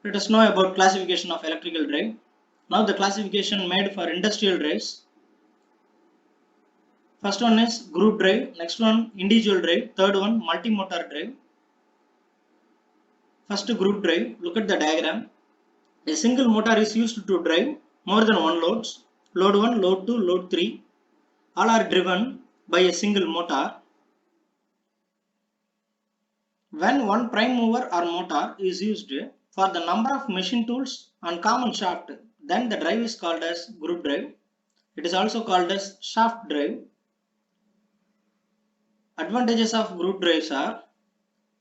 Let us know about classification of electrical drive. Now the classification made for industrial drives. First one is group drive, next one individual drive, third one multi-motor drive. First group drive, look at the diagram. A single motor is used to drive more than one loads. Load 1, load 2, load 3. All are driven by a single motor. When one prime mover or motor is used for the number of machine tools on common shaft, then the drive is called as group drive. It is also called as shaft drive. Advantages of group drives are,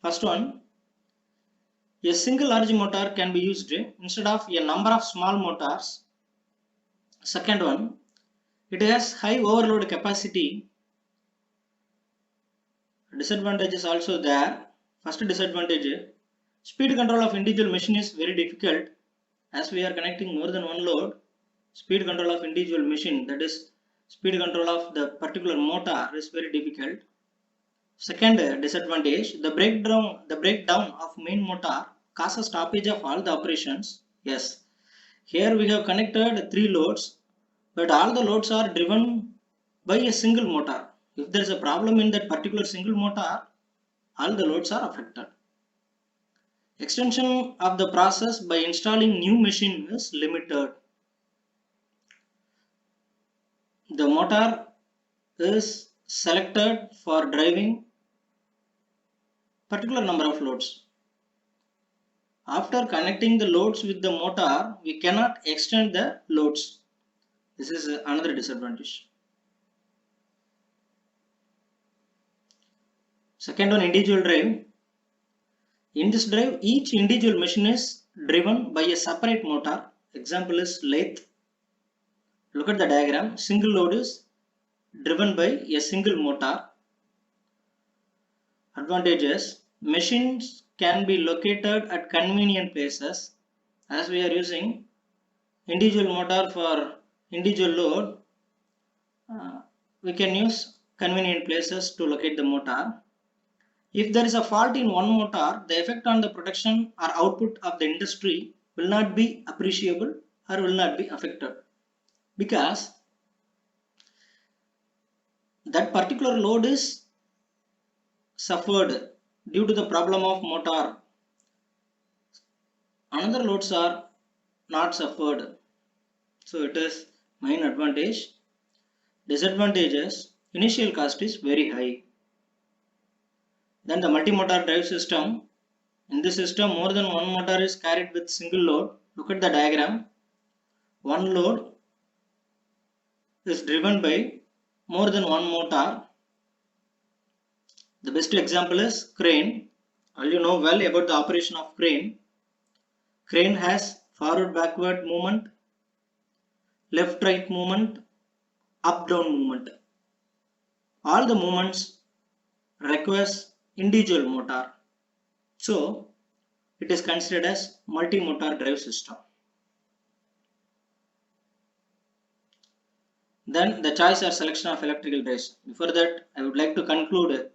first one, a single large motor can be used instead of a number of small motors. Second one, it has high overload capacity. Disadvantages also there. First disadvantage, speed control of individual machine is very difficult. As we are connecting more than one load, speed control of individual machine, that is speed control of the particular motor, is very difficult. Second disadvantage, the breakdown of main motor causes stoppage of all the operations. Yes, here we have connected 3 loads, but all the loads are driven by a single motor. If there is a problem in that particular single motor, all the loads are affected. Extension of the process by installing new machine is limited. The motor is selected for driving particular number of loads. After connecting the loads with the motor, we cannot extend the loads. This is another disadvantage. Second one, individual drive. In this drive, each individual machine is driven by a separate motor. Example is lathe. Look at the diagram. Single load is driven by a single motor. Advantages, machines can be located at convenient places. As we are using individual motor for individual load, we can use convenient places to locate the motor. If there is a fault in one motor, the effect on the production or output of the industry will not be appreciable or will not be affected, because that particular load is suffered due to the problem of motor. Another loads are not suffered. So it is main advantage. Disadvantages, initial cost is very high. Then the multi-motor drive system. In this system, more than one motor is carried with single load. Look at the diagram. One load is driven by more than one motor. The best example is crane. All you know well about the operation of crane. Crane has forward backward movement, left right movement, up down movement. All the movements requires individual motor. So it is considered as multi-motor drive system. Then the choice or selection of electrical drives. Before that, I would like to conclude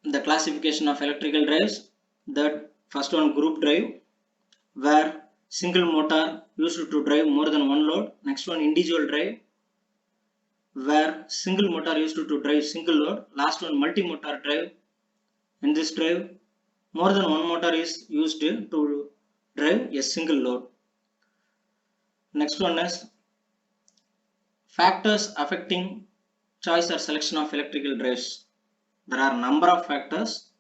the classification of electrical drives. That first one, group drive, where single motor used to drive more than one load. Next one, individual drive, where single motor used to drive single load. Last one, multi-motor drive. In this drive, more than one motor is used to drive a single load. Next one is factors affecting choice or selection of electrical drives. There are number of factors.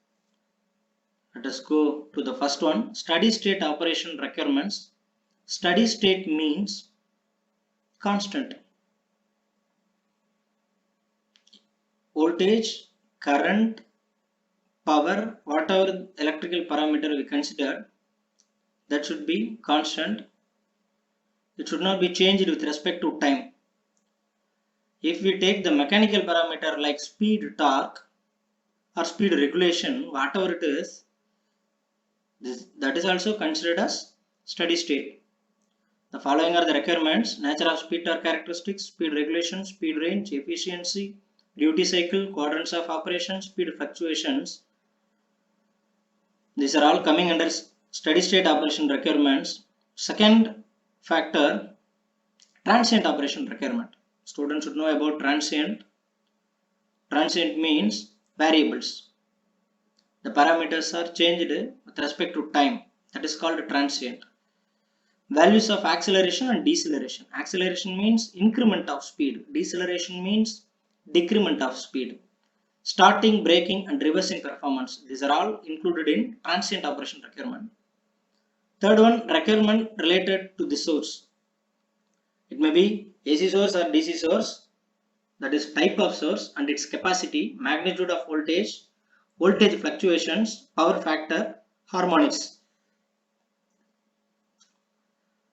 Let us go to the first one, steady state operation requirements. Steady state means constant. Voltage, current, power, whatever electrical parameter we consider, that should be constant. It should not be changed with respect to time. If we take the mechanical parameter like speed, torque, or speed regulation, whatever it is, that is also considered as steady state. The following are the requirements: nature of speed torque characteristics, speed regulation, speed range, efficiency, duty cycle, quadrants of operation, speed fluctuations. These are all coming under steady state operation requirements. Second factor, transient operation requirement. Students should know about transient. Transient means variables. The parameters are changed with respect to time. That is called transient. Values of acceleration and deceleration. Acceleration means increment of speed. Deceleration means decrement of speed. Starting, braking and reversing performance. These are all included in transient operation requirement. Third one, requirement related to the source. It may be AC source or DC source, that is type of source and its capacity, magnitude of voltage, voltage fluctuations, power factor, harmonics.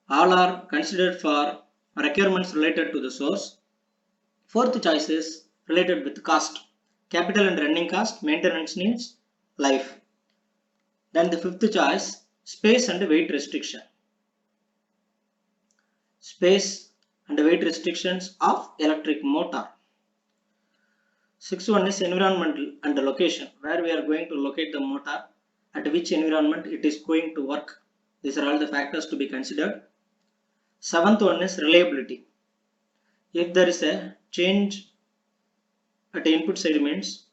All are considered for requirements related to the source. Fourth choice is related with cost, capital and running cost, maintenance needs, life. Then the fifth choice, space and weight restriction. Space and weight restrictions of electric motor. Sixth one is environmental and location, where we are going to locate the motor, at which environment it is going to work. These are all the factors to be considered. Seventh one is reliability. If there is a change at the input side, means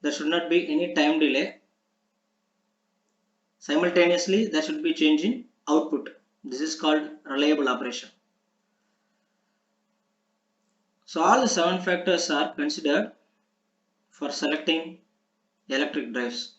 there should not be any time delay. Simultaneously, there should be change in output. This is called reliable operation. So all the 7 factors are considered for selecting electric drives.